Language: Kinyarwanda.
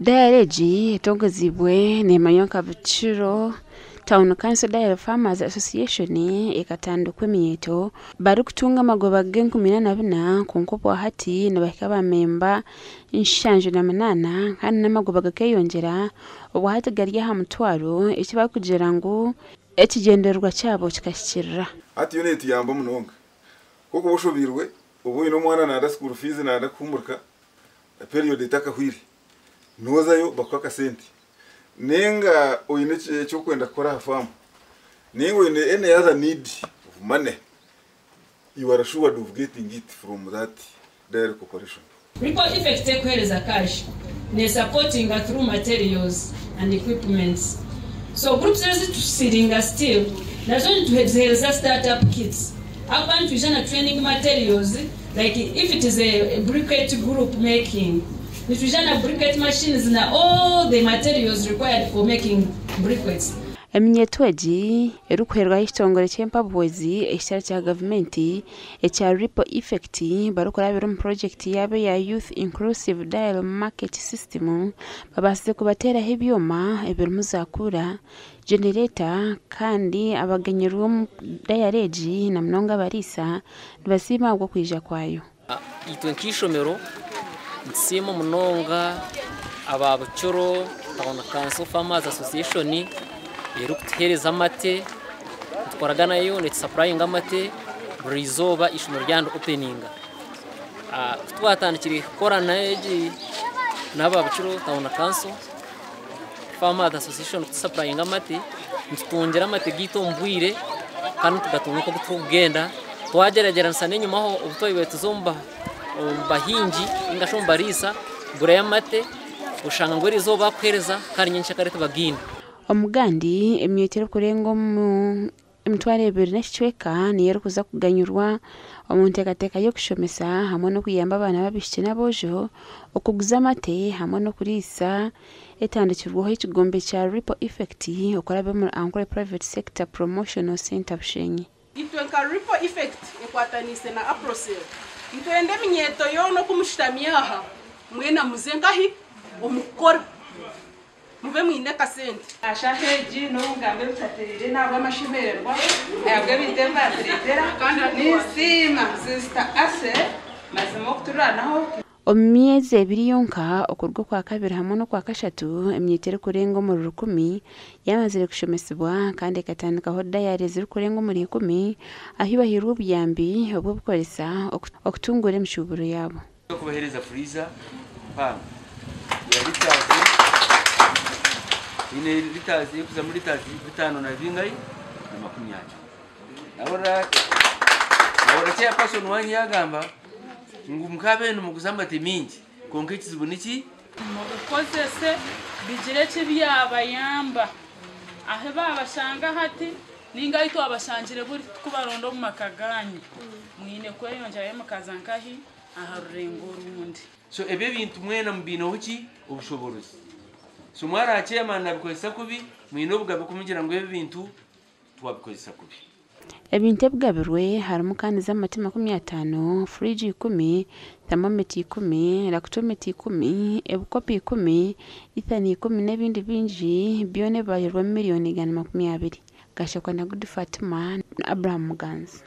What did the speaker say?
Dialogy etongozibwe nemanyoka buchiro Town Council Dialogue Farmers Association ekatandukwa emyeto bari kutunga magoba g'14 ku nkopo hati nabahika memba 78 kandi n'amagoba gakeyongera obwahati gari ha mutwaro ekibakugira ngo ekigenderwa cyabo kikashikirira ati unit yamba munonga koko bushobirwe ubu ino mwana nada school fees nada kumurka period itakahwiri nozayo bakwaka senti nenga oyine cyo kwenda kora farm nenga oyine any other need of money you are assured of getting it from that direct corporation. Ripple effect ekwereza cash ne supporting through materials and equipments. So groups are sitting still nazo tuhezeleza startup kits abantu ijana training materials like if it is a briquette group making nitujana briquette machines na all the materials required for making briquettes. Emnyetweji erukwerwa ishitongore chempa bozi ekitara kya government ekya Ripple Effect barukorabira mu project yabe ya Youth Inclusive Dialogue Market System babasize kubatera hebyoma ebirumuzakura generator kandi abaganyirwa mu dialogy na mnonga barisa basima bwo kwija kwayo itwenkishomero nsimo munonga ababuchoro Town Council Farmers Association yerukutereza amate twaragana yo net supplying amate rizoba ishumiro ryando opening twatandikiri korana eji n'ababuchoro Town Council Farmers Association supplying amate ntungera amate gito mbwire kandi tugatunga ko tugenda twageragera nsane nyuma ho ubutoyi wetu zomba bahinji ingashomba risa gure amate ushanga ngo rizoba kwereza kandi nyinshi karete bagina omugandi emyetero kurengo mu emitware 2 n'ekicweka niyo kuza kuganyurwa omuntu ekateka yo kushomesa hamwe no kuyamba abana babishye nabojo okuguza amate hamwe no kurisa etandikirwaho ikigombe cya Ripple Effect okorabe mu Ankole Private Sector Promotional Center bushenyi itwenka Ripple Effect ekwatanise na Aprosel itwende minyeto yo no kumushitamiyaha mwena muzengahi omukora mube mwine kasente ashaheji no ngambe butaterere nabwo amashimererwa ayabwe bitemba yateretera kandi nisima sister ase mazimo kuturanaho omyeze ebiri yonka okurwo kwa kabiri hamwe no kwa kashatu emyetero kurengo mu 10 yamazire kushomesibwa kandi katandikaho diary ziri kurengo muri 10 ahibahirwa byambi obwo bukoresa okutungura emishuburo yabo kubahereza freezer pam ya litazi ine litazi kuza muri litazi 5 na vingai na 10 ahora cya person wani yagamba ngumkabe numuguzamba temingi konke kizibuniki mukozese bijire cibyabayamba ahe babashanga hati ninga ito abashangire buri kubarondo mu makaganyi mwine kweyonja ye makazankahi aharurengo rundi so ebe bintu mwena mbino huki obushoborozi so mwara achema nabikozesa kubi mwino bugabe kumugira ngo ebe bintu twabikozesa kubi ebintu ebigabirwe harimo kandi z'amati 50 fridge 10 thermometer 10 lactometer 10 ebukopi 10 ithani 10 n'ebindi binji byone bayirwa miliyoni 20 gashakwa na Good Fatima na Abraham Muganza.